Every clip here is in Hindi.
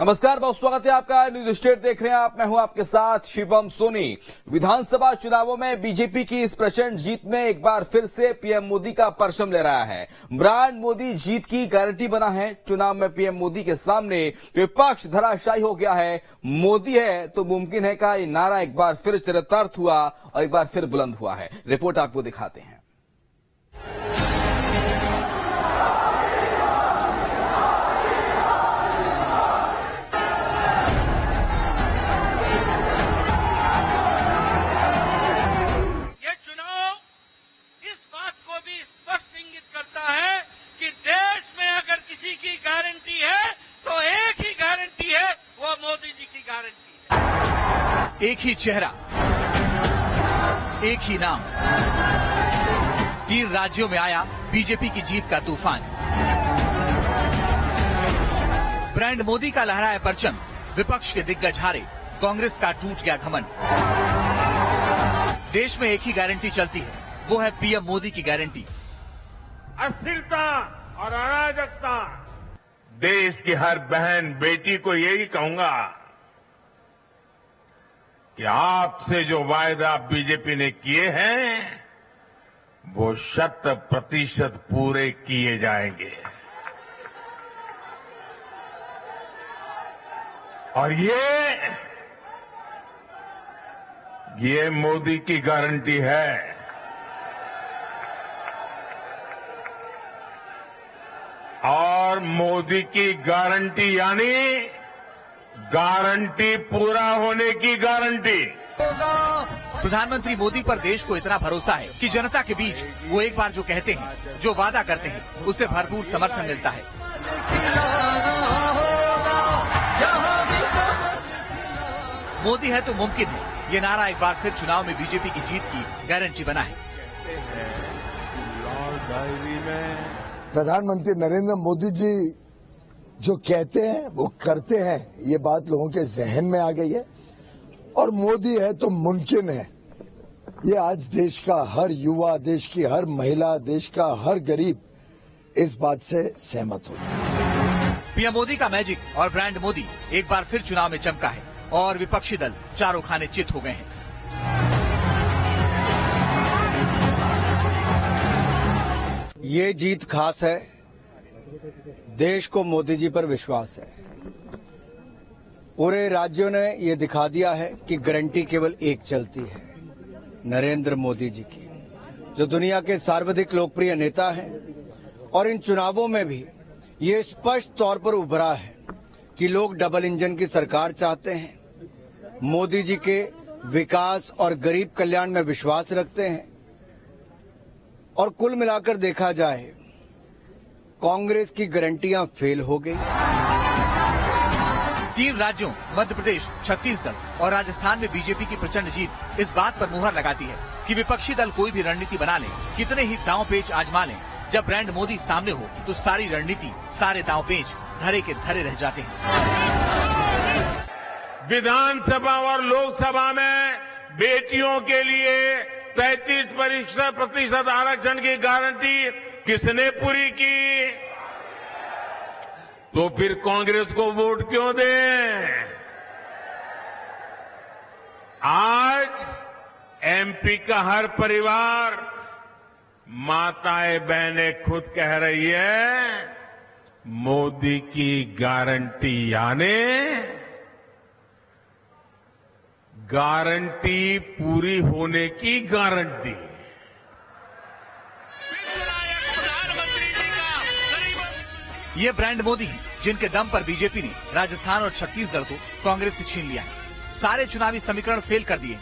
नमस्कार, बहुत स्वागत है आपका। न्यूज स्टेट देख रहे हैं आप, मैं हूं आपके साथ शिवम सोनी। विधानसभा चुनावों में बीजेपी की इस प्रचंड जीत में एक बार फिर से पीएम मोदी का परचम ले रहा है। ब्रांड मोदी जीत की गारंटी बना है। चुनाव में पीएम मोदी के सामने विपक्ष धराशायी हो गया है। मोदी है तो मुमकिन है का ये नारा एक बार फिर चरितार्थ हुआ और एक बार फिर बुलंद हुआ है। रिपोर्ट आपको दिखाते हैं। एक ही चेहरा, एक ही नाम, 3 राज्यों में आया बीजेपी की जीत का तूफान। ब्रांड मोदी का लहराया परचम, विपक्ष के दिग्गज हारे, कांग्रेस का टूट गया घमंड। देश में एक ही गारंटी चलती है, वो है पीएम मोदी की गारंटी। अस्थिरता और अराजकता, देश की हर बहन बेटी को यही कहूंगा कि आपसे जो वायदा बीजेपी ने किए हैं वो 100% पूरे किए जाएंगे। और ये मोदी की गारंटी है। और मोदी की गारंटी यानी गारंटी पूरा होने की गारंटी। प्रधानमंत्री मोदी पर देश को इतना भरोसा है कि जनता के बीच वो एक बार जो कहते हैं, जो वादा करते हैं, उसे भरपूर समर्थन मिलता है। मोदी है तो मुमकिन है, ये नारा एक बार फिर चुनाव में बीजेपी की जीत की गारंटी बना है। प्रधानमंत्री नरेंद्र मोदी जी जो कहते हैं वो करते हैं, ये बात लोगों के जहन में आ गई है। और मोदी है तो मुमकिन है, ये आज देश का हर युवा, देश की हर महिला, देश का हर गरीब इस बात से सहमत हो चुका है। पीएम मोदी का मैजिक और ब्रांड मोदी एक बार फिर चुनाव में चमका है और विपक्षी दल चारों खाने चित हो गए हैं। ये जीत खास है। देश को मोदी जी पर विश्वास है। पूरे राज्यों ने ये दिखा दिया है कि गारंटी केवल एक चलती है, नरेंद्र मोदी जी की, जो दुनिया के सर्वाधिक लोकप्रिय नेता हैं। और इन चुनावों में भी ये स्पष्ट तौर पर उभरा है कि लोग डबल इंजन की सरकार चाहते हैं, मोदी जी के विकास और गरीब कल्याण में विश्वास रखते हैं। और कुल मिलाकर देखा जाए, कांग्रेस की गारंटियां फेल हो गई। 3 राज्यों मध्य प्रदेश, छत्तीसगढ़ और राजस्थान में बीजेपी की प्रचंड जीत इस बात पर मुहर लगाती है कि विपक्षी दल कोई भी रणनीति बना ले, कितने ही दांव पेच आजमा लें, जब ब्रांड मोदी सामने हो तो सारी रणनीति, सारे दांव पेच धरे के धरे रह जाते हैं। विधानसभा और लोकसभा में बेटियों के लिए 33% आरक्षण की गारंटी किसने पूरी की? तो फिर कांग्रेस को वोट क्यों दें? आज एमपी का हर परिवार, माताएं बहनें खुद कह रही है, मोदी की गारंटी यानी गारंटी पूरी होने की गारंटी। ये ब्रांड मोदी हैं, जिनके दम पर बीजेपी ने राजस्थान और छत्तीसगढ़ को कांग्रेस से छीन लिया है। सारे चुनावी समीकरण फेल कर दिए,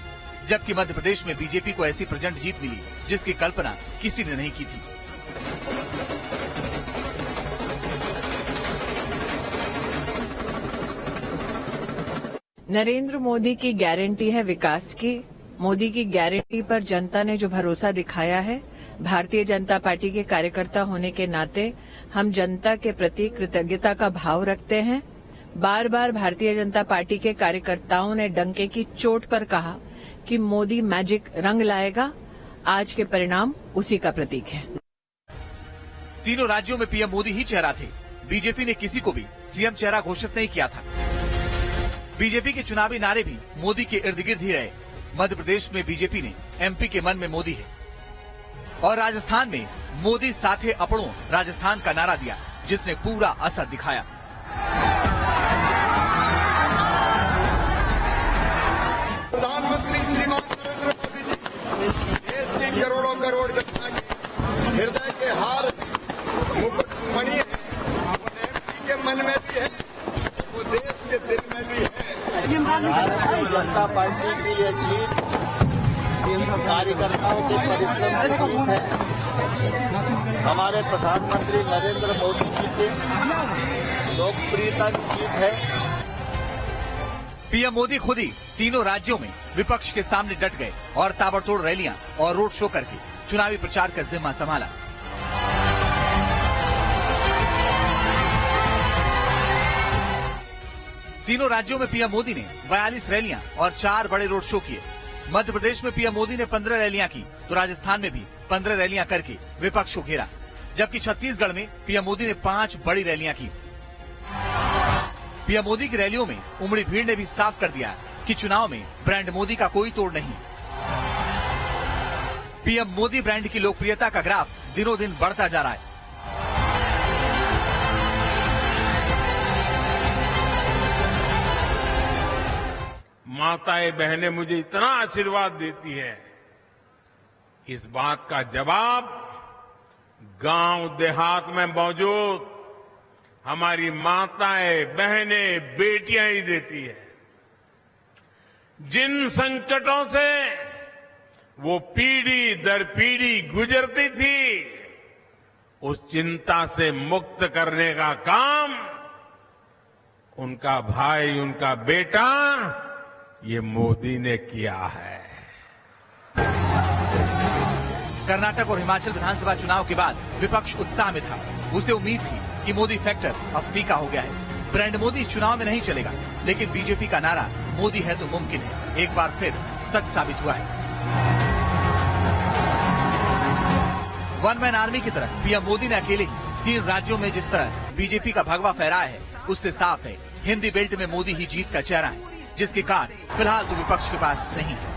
जबकि मध्य प्रदेश में बीजेपी को ऐसी प्रचंड जीत मिली जिसकी कल्पना किसी ने नहीं की थी। नरेंद्र मोदी की गारंटी है विकास की। मोदी की गारंटी पर जनता ने जो भरोसा दिखाया है, भारतीय जनता पार्टी के कार्यकर्ता होने के नाते हम जनता के प्रति कृतज्ञता का भाव रखते हैं। बार बार भारतीय जनता पार्टी के कार्यकर्ताओं ने डंके की चोट पर कहा कि मोदी मैजिक रंग लाएगा। आज के परिणाम उसी का प्रतीक है। तीनों राज्यों में पीएम मोदी ही चेहरा थे। बीजेपी ने किसी को भी सीएम चेहरा घोषित नहीं किया था। बीजेपी के चुनावी नारे भी मोदी के इर्द गिर्द ही रहे। मध्य प्रदेश में बीजेपी ने एमपी के मन में मोदी है और राजस्थान में मोदी साथे अपनों राजस्थान का नारा दिया, जिसने पूरा असर दिखाया। प्रधानमंत्री श्रीमान नरेंद्र मोदी जी देश की करोड़ों करोड़ जनता के हृदय के हार मुकुटमणि है। अपने एमपी के मन में भी है, वो देश के दिल में भी है। भारतीय जनता पार्टी की ये जीत कार्यकर्ताओं के परिश्रम की जीत है। हमारे प्रधानमंत्री नरेंद्र मोदी जी के लोकप्रियता की जीत है। पीएम मोदी खुद ही तीनों राज्यों में विपक्ष के सामने डट गए और ताबड़तोड़ रैलियां और रोड शो करके चुनावी प्रचार का जिम्मा संभाला। तीनों राज्यों में पीएम मोदी ने 42 रैलियां और 4 बड़े रोड शो किए। मध्य प्रदेश में पीएम मोदी ने 15 रैलियां की तो राजस्थान में भी 15 रैलियां करके विपक्ष को घेरा, जबकि छत्तीसगढ़ में पीएम मोदी ने 5 बड़ी रैलियां की। पीएम मोदी की रैलियों में उमड़ी भीड़ ने भी साफ कर दिया कि चुनाव में ब्रांड मोदी का कोई तोड़ नहीं। पीएम मोदी ब्रांड की लोकप्रियता का ग्राफ दिनों दिन बढ़ता जा रहा है। माताएं बहनें मुझे इतना आशीर्वाद देती है, इस बात का जवाब गांव देहात में मौजूद हमारी माताएं बहनें बेटियां ही देती है। जिन संकटों से वो पीढ़ी दर पीढ़ी गुजरती थी, उस चिंता से मुक्त करने का काम उनका भाई, उनका बेटा, ये मोदी ने किया है। कर्नाटक और हिमाचल विधानसभा चुनाव के बाद विपक्ष उत्साह में था। उसे उम्मीद थी कि मोदी फैक्टर अब फीका हो गया है। ब्रांड मोदी इस चुनाव में नहीं चलेगा, लेकिन बीजेपी का नारा मोदी है तो मुमकिन है एक बार फिर सच साबित हुआ है। वन मैन आर्मी की तरह पीएम मोदी ने अकेले ही 3 राज्यों में जिस तरह बीजेपी का भगवा फहराया है, उससे साफ है हिंदी बेल्ट में मोदी ही जीत का चेहरा है, जिसकी कार फिलहाल तो विपक्ष के पास नहीं है।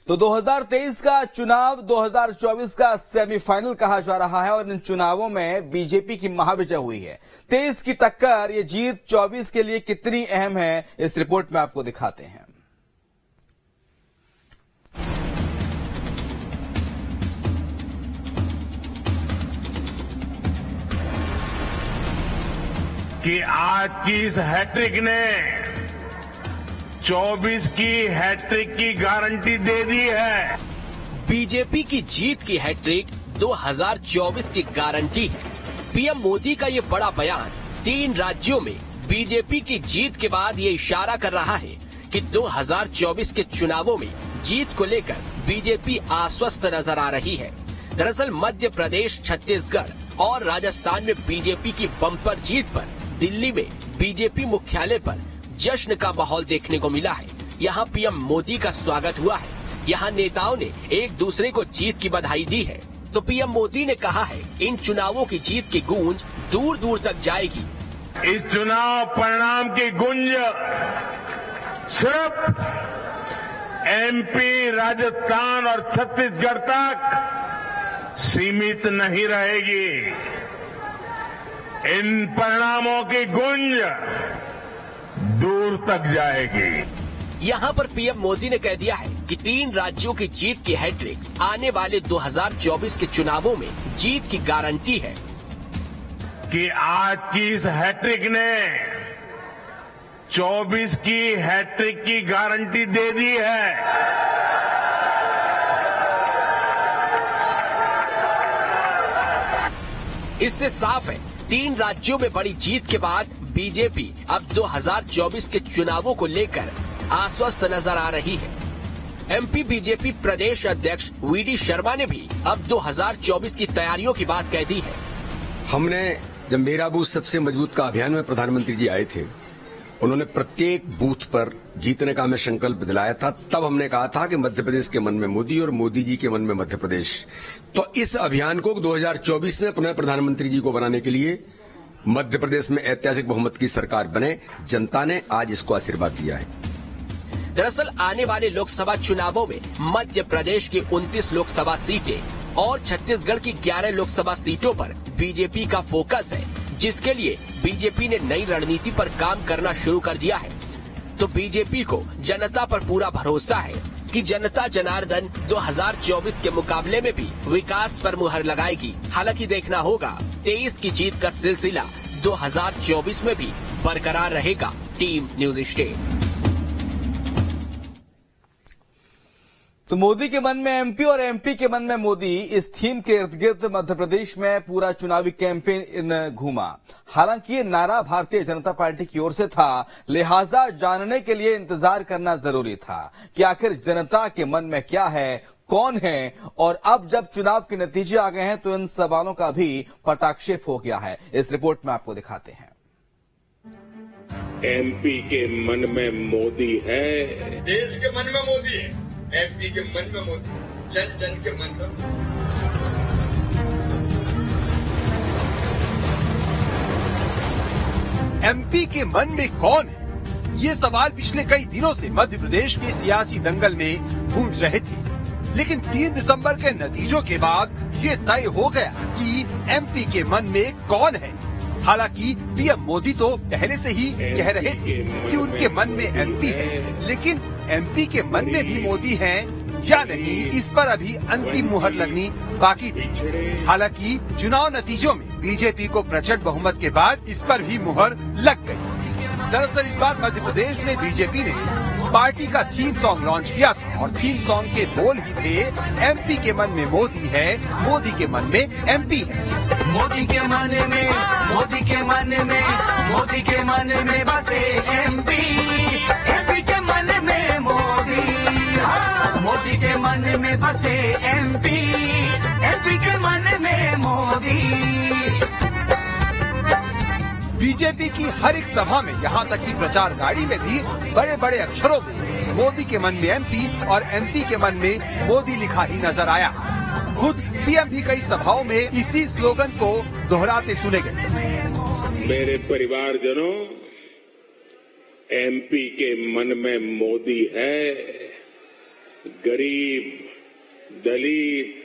तो 2023 का चुनाव 2024 का सेमीफाइनल कहा जा रहा है और इन चुनावों में बीजेपी की महाविजय हुई है। 23 की टक्कर, ये जीत 24 के लिए कितनी अहम है, इस रिपोर्ट में आपको दिखाते हैं। कि आज की इस हैट्रिक ने 24 की हैट्रिक की गारंटी दे दी है। बीजेपी की जीत की हैट्रिक 2024 की गारंटी है। पीएम मोदी का ये बड़ा बयान 3 राज्यों में बीजेपी की जीत के बाद ये इशारा कर रहा है कि 2024 के चुनावों में जीत को लेकर बीजेपी आश्वस्त नजर आ रही है। दरअसल मध्य प्रदेश, छत्तीसगढ़ और राजस्थान में बीजेपी की बम्पर जीत पर दिल्ली में बीजेपी मुख्यालय पर जश्न का माहौल देखने को मिला है। यहाँ पीएम मोदी का स्वागत हुआ है। यहाँ नेताओं ने एक दूसरे को जीत की बधाई दी है। तो पीएम मोदी ने कहा है इन चुनावों की जीत की गूंज दूर दूर तक जाएगी। इस चुनाव परिणाम की गूंज सिर्फ एमपी, राजस्थान और छत्तीसगढ़ तक सीमित नहीं रहेगी। इन परिणामों की गूंज दूर तक जाएगी। यहाँ पर पीएम मोदी ने कह दिया है कि 3 राज्यों की जीत की हैट्रिक आने वाले 2024 के चुनावों में जीत की गारंटी है। कि आज की इस हैट्रिक ने 24 की हैट्रिक की गारंटी दे दी है। इससे साफ है 3 राज्यों में बड़ी जीत के बाद बीजेपी अब 2024 के चुनावों को लेकर आश्वस्त नजर आ रही है। एमपी बीजेपी प्रदेश अध्यक्ष वीडी शर्मा ने भी अब 2024 की तैयारियों की बात कह दी है। हमने जब मेरा बूथ सबसे मजबूत का अभियान में प्रधानमंत्री जी आए थे उन्होंने प्रत्येक बूथ पर जीतने का हमें संकल्प दिलाया था। तब हमने कहा था कि मध्य प्रदेश के मन में मोदी और मोदी जी के मन में मध्य प्रदेश। तो इस अभियान को 2024 में पुनः प्रधानमंत्री जी को बनाने के लिए मध्य प्रदेश में ऐतिहासिक बहुमत की सरकार बने, जनता ने आज इसको आशीर्वाद दिया है। दरअसल आने वाले लोकसभा चुनावों में मध्य प्रदेश की 29 लोकसभा सीटें और छत्तीसगढ़ की 11 लोकसभा सीटों पर बीजेपी का फोकस है, जिसके लिए बीजेपी ने नई रणनीति पर काम करना शुरू कर दिया है। तो बीजेपी को जनता पर पूरा भरोसा है कि जनता जनार्दन 2024 के मुकाबले में भी विकास पर मुहर लगाएगी। हालांकि देखना होगा 23 की जीत का सिलसिला 2024 में भी बरकरार रहेगा। Team news state. तो मोदी के मन में एमपी और एमपी के मन में मोदी, इस थीम के इर्द गिर्द मध्य प्रदेश में पूरा चुनावी कैंपेन घूमा। हालांकि ये नारा भारतीय जनता पार्टी की ओर से था, लिहाजा जानने के लिए इंतजार करना जरूरी था कि आखिर जनता के मन में क्या है, कौन है। और अब जब चुनाव के नतीजे आ गए हैं तो इन सवालों का भी पटाक्षेप हो गया है। इस रिपोर्ट में आपको दिखाते हैं। एमपी के मन में मोदी है, देश के मन में मोदी है, एमपी के मन में मोदी, जन जन के मन में। एमपी के मन में कौन है, ये सवाल पिछले कई दिनों से मध्य प्रदेश के सियासी दंगल में गूंज रहे थे। लेकिन 3 दिसंबर के नतीजों के बाद ये तय हो गया कि एमपी के मन में कौन है। हालांकि पीएम मोदी तो पहले से ही कह रहे थे कि उनके मन में एमपी है, लेकिन एमपी के मन में भी मोदी है या नहीं, इस पर अभी अंतिम मुहर लगनी बाकी थी। हालांकि चुनाव नतीजों में बीजेपी को प्रचंड बहुमत के बाद इस पर भी मुहर लग गई। दरअसल इस बार मध्य प्रदेश में बीजेपी ने पार्टी का थीम सॉन्ग लॉन्च किया था और थीम सॉन्ग के बोल ही थे, एमपी के मन में मोदी है, मोदी के मन में एमपी है। मोदी के मन में, मोदी के मन में, मोदी के मन में बसे एमपी, एमपी के मन में मोदी, मोदी के मन में बसे एमपी, एमपी के मन में मोदी। बीजेपी की हर एक सभा में, यहाँ तक कि प्रचार गाड़ी में भी बड़े बड़े अक्षरों में मोदी के मन में एमपी और एमपी के मन में मोदी लिखा ही नजर आया। खुद पीएम भी कई सभाओं में इसी स्लोगन को दोहराते सुने गए। मेरे परिवारजनों, एमपी के मन में मोदी है, गरीब, दलित,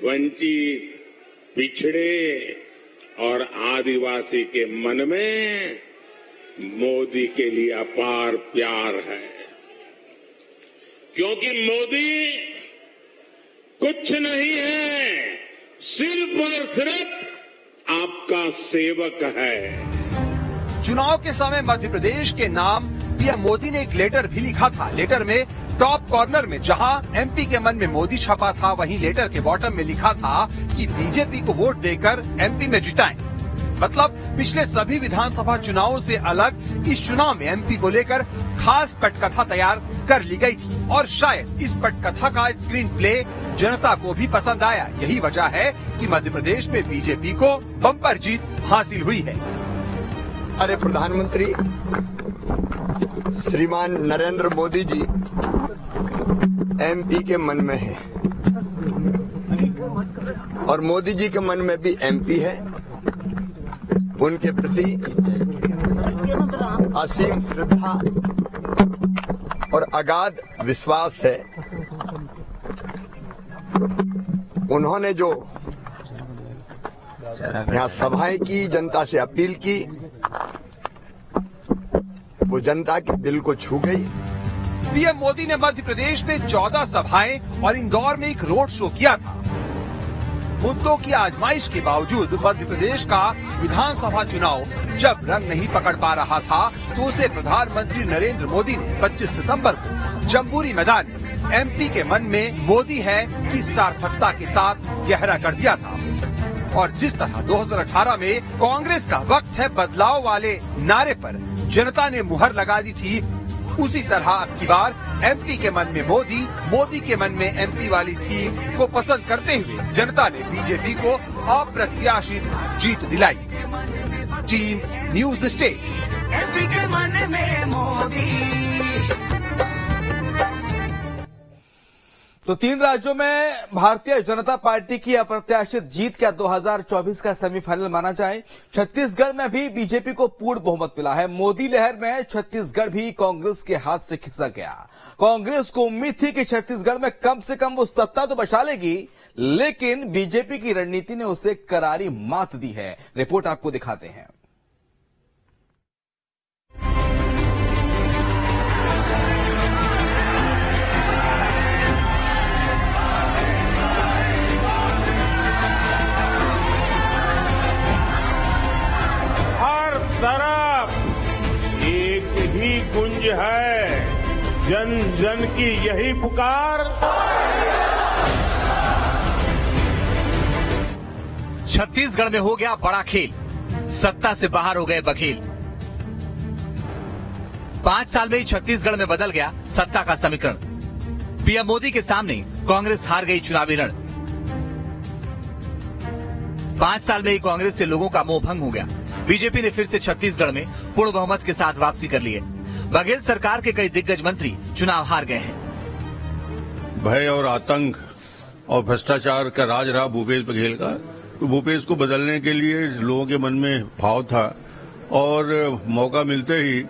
वंचित, पिछड़े और आदिवासी के मन में मोदी के लिए अपार प्यार है। क्योंकि मोदी कुछ नहीं है, सिर्फ और सिर्फ आपका सेवक है। चुनाव के समय मध्य प्रदेश के नाम पीएम मोदी ने एक लेटर भी लिखा था। लेटर में टॉप कॉर्नर में जहां एमपी के मन में मोदी छपा था, वहीं लेटर के बॉटम में लिखा था कि बीजेपी को वोट देकर एमपी में जिताएं। मतलब पिछले सभी विधानसभा चुनावों से अलग इस चुनाव में एमपी को लेकर खास पटकथा तैयार कर ली गई थी और शायद इस पटकथा का स्क्रीन प्ले जनता को भी पसंद आया। यही वजह है कि मध्य प्रदेश में बीजेपी को बम्पर जीत हासिल हुई है। अरे प्रधानमंत्री श्रीमान नरेंद्र मोदी जी एमपी के मन में है और मोदी जी के मन में भी एमपी है। उनके प्रति असीम श्रद्धा और अगाध विश्वास है। उन्होंने जो यहाँ सभाएं की, जनता से अपील की, वो जनता के दिल को छू गई। पीएम मोदी ने मध्य प्रदेश में 14 सभाएं और इंदौर में एक रोड शो किया था। मुद्दों की आजमाइश के बावजूद मध्य प्रदेश का विधानसभा चुनाव जब रंग नहीं पकड़ पा रहा था तो उसे प्रधानमंत्री नरेंद्र मोदी ने 25 सितंबर को जम्बूरी मैदान में एमपी के मन में मोदी है की सार्थकता के साथ गहरा कर दिया था। और जिस तरह 2018 में कांग्रेस का वक्त है बदलाव वाले नारे पर जनता ने मुहर लगा दी थी, उसी तरह अब की बार एमपी के मन में मोदी, मोदी के मन में एमपी वाली थीम को पसंद करते हुए जनता ने बीजेपी को अप्रत्याशित जीत दिलाई। Team news state. एमपी के मन में मोदी। तो 3 राज्यों में भारतीय जनता पार्टी की अप्रत्याशित जीत क्या 2024 का सेमीफाइनल माना जाए। छत्तीसगढ़ में भी बीजेपी को पूर्ण बहुमत मिला है। मोदी लहर में छत्तीसगढ़ भी कांग्रेस के हाथ से खिसक गया। कांग्रेस को उम्मीद थी कि छत्तीसगढ़ में कम से कम वो सत्ता तो बचा लेगी, लेकिन बीजेपी की रणनीति ने उसे करारी मात दी है। रिपोर्ट आपको दिखाते हैं। तरफ एक ही गुंज है, जन जन की यही पुकार। छत्तीसगढ़ में हो गया बड़ा खेल, सत्ता से बाहर हो गए बघेल। 5 साल में ही छत्तीसगढ़ में बदल गया सत्ता का समीकरण। पीएम मोदी के सामने कांग्रेस हार गई चुनावी रण। 5 साल में ही कांग्रेस से लोगों का मोह भंग हो गया। बीजेपी ने फिर से छत्तीसगढ़ में पूर्ण बहुमत के साथ वापसी कर ली है। बघेल सरकार के कई दिग्गज मंत्री चुनाव हार गए हैं। भय और आतंक और भ्रष्टाचार का राज रहा भूपेश बघेल का। तो भूपेश को बदलने के लिए लोगों के मन में भाव था और मौका मिलते ही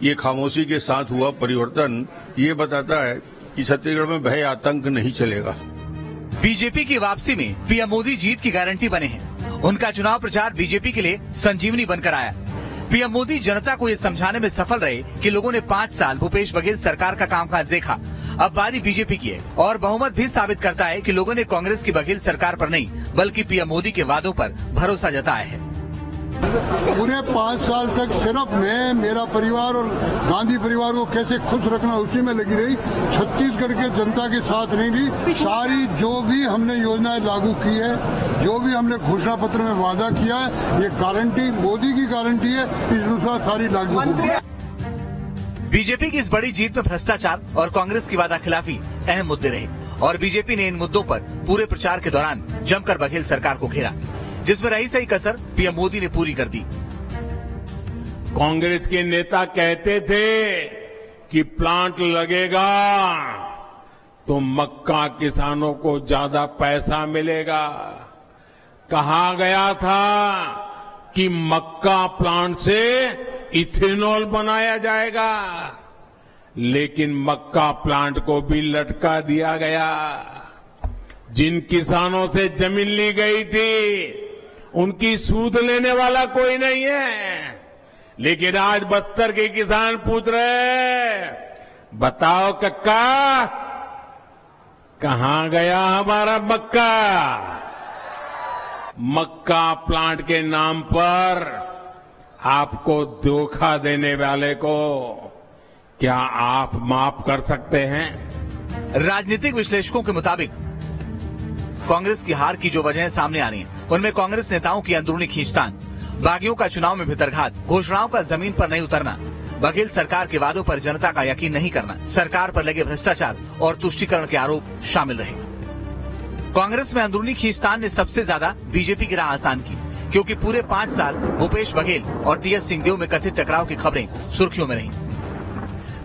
ये खामोशी के साथ हुआ परिवर्तन ये बताता है कि छत्तीसगढ़ में भय आतंक नहीं चलेगा। बीजेपी की वापसी में पीएम मोदी जीत की गारंटी बने हैं। उनका चुनाव प्रचार बीजेपी के लिए संजीवनी बनकर आया। पीएम मोदी जनता को ये समझाने में सफल रहे कि लोगों ने 5 साल भूपेश बघेल सरकार का कामकाज देखा, अब बारी बीजेपी की है। और बहुमत भी साबित करता है कि लोगों ने कांग्रेस की बघेल सरकार पर नहीं बल्कि पीएम मोदी के वादों पर भरोसा जताया है। पूरे 5 साल तक सिर्फ मैं, मेरा परिवार और गांधी परिवार को कैसे खुश रखना उसी में लगी रही। छत्तीसगढ़ के जनता के साथ नहीं दी। सारी जो भी हमने योजनाएं लागू की है, जो भी हमने घोषणा पत्र में वादा किया है, ये गारंटी मोदी की गारंटी है, इस अनुसार सारी लागू होगी। बीजेपी की इस बड़ी जीत में भ्रष्टाचार और कांग्रेस की वादा खिलाफी अहम मुद्दे रहे और बीजेपी ने इन मुद्दों पर पूरे प्रचार के दौरान जमकर बघेल सरकार को घेरा, जिसमें रही सही कसर पीएम मोदी ने पूरी कर दी। कांग्रेस के नेता कहते थे कि प्लांट लगेगा तो मक्का किसानों को ज्यादा पैसा मिलेगा। कहा गया था कि मक्का प्लांट से इथेनॉल बनाया जाएगा, लेकिन मक्का प्लांट को भी लटका दिया गया। जिन किसानों से जमीन ली गई थी उनकी सूद लेने वाला कोई नहीं है, लेकिन आज बस्तर के किसान पूछ रहे हैं, बताओ कक्का कहां गया हमारा मक्का? मक्का प्लांट के नाम पर आपको धोखा देने वाले को क्या आप माफ कर सकते हैं? राजनीतिक विश्लेषकों के मुताबिक कांग्रेस की हार की जो वजह सामने आ रही है, उनमें कांग्रेस नेताओं की अंदरूनी खींचतान, बागियों का चुनाव में भितरघात, घोषणाओं का जमीन पर नहीं उतरना, बघेल सरकार के वादों पर जनता का यकीन नहीं करना, सरकार पर लगे भ्रष्टाचार और तुष्टीकरण के आरोप शामिल रहे। कांग्रेस में अंदरूनी खींचतान ने सबसे ज्यादा बीजेपी की राह आसान की, क्योंकि पूरे 5 साल भूपेश बघेल और टीएस सिंहदेव में कथित टकराव की खबरें सुर्खियों में रहीं।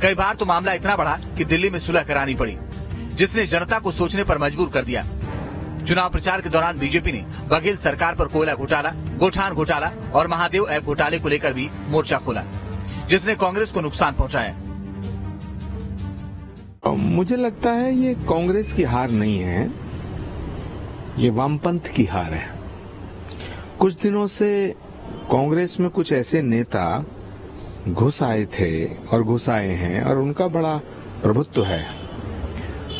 कई बार तो मामला इतना बढ़ा कि दिल्ली में सुलह करानी पड़ी, जिसने जनता को सोचने पर मजबूर कर दिया। चुनाव प्रचार के दौरान बीजेपी ने बघेल सरकार पर कोयला घोटाला, गोठान घोटाला और महादेव ऐप घोटाले को लेकर भी मोर्चा खोला, जिसने कांग्रेस को नुकसान पहुंचाया। मुझे लगता है ये कांग्रेस की हार नहीं है, ये वामपंथ की हार है। कुछ दिनों से कांग्रेस में कुछ ऐसे नेता घुस आए थे और घुस आए हैं और उनका बड़ा प्रभुत्व है।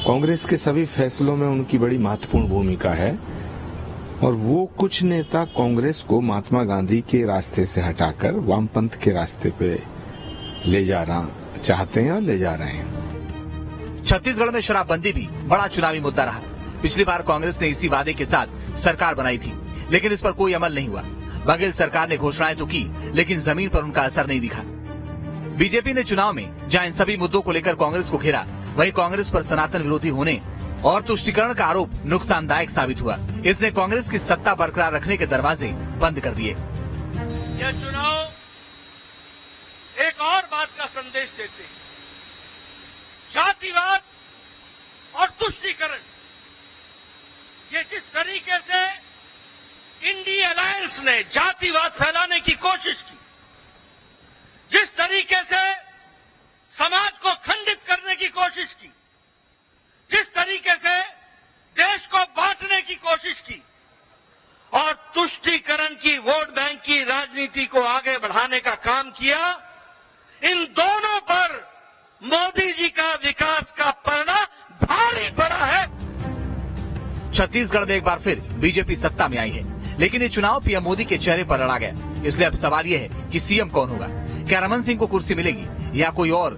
कांग्रेस के सभी फैसलों में उनकी बड़ी महत्वपूर्ण भूमिका है और वो कुछ नेता कांग्रेस को महात्मा गांधी के रास्ते से हटाकर वामपंथ के रास्ते पे ले जाना चाहते हैं और ले जा रहे हैं। छत्तीसगढ़ में शराबबंदी भी बड़ा चुनावी मुद्दा रहा। पिछली बार कांग्रेस ने इसी वादे के साथ सरकार बनाई थी, लेकिन इस पर कोई अमल नहीं हुआ। बघेल सरकार ने घोषणाएं तो की, लेकिन जमीन पर उनका असर नहीं दिखा। बीजेपी ने चुनाव में जहां इन सभी मुद्दों को लेकर कांग्रेस को घेरा, वहीं कांग्रेस पर सनातन विरोधी होने और तुष्टीकरण का आरोप नुकसानदायक साबित हुआ। इसने कांग्रेस की सत्ता बरकरार रखने के दरवाजे बंद कर दिए। यह चुनाव एक और बात का संदेश देते हैं। जातिवाद और तुष्टीकरण, ये जिस तरीके से इंडिया अलायंस ने जातिवाद फैलाने की कोशिश की, जिस तरीके से समाज को खंडित करने की कोशिश की, जिस तरीके से देश को बांटने की कोशिश की और तुष्टीकरण की, वोट बैंक की राजनीति को आगे बढ़ाने का काम किया, इन दोनों पर मोदी जी का विकास का परिणाम भारी पड़ा है। छत्तीसगढ़ में एक बार फिर बीजेपी सत्ता में आई है, लेकिन ये चुनाव पीएम मोदी के चेहरे पर लड़ा गया। इसलिए अब सवाल यह है कि सीएम कौन होगा? क्या रमन सिंह को कुर्सी मिलेगी या कोई और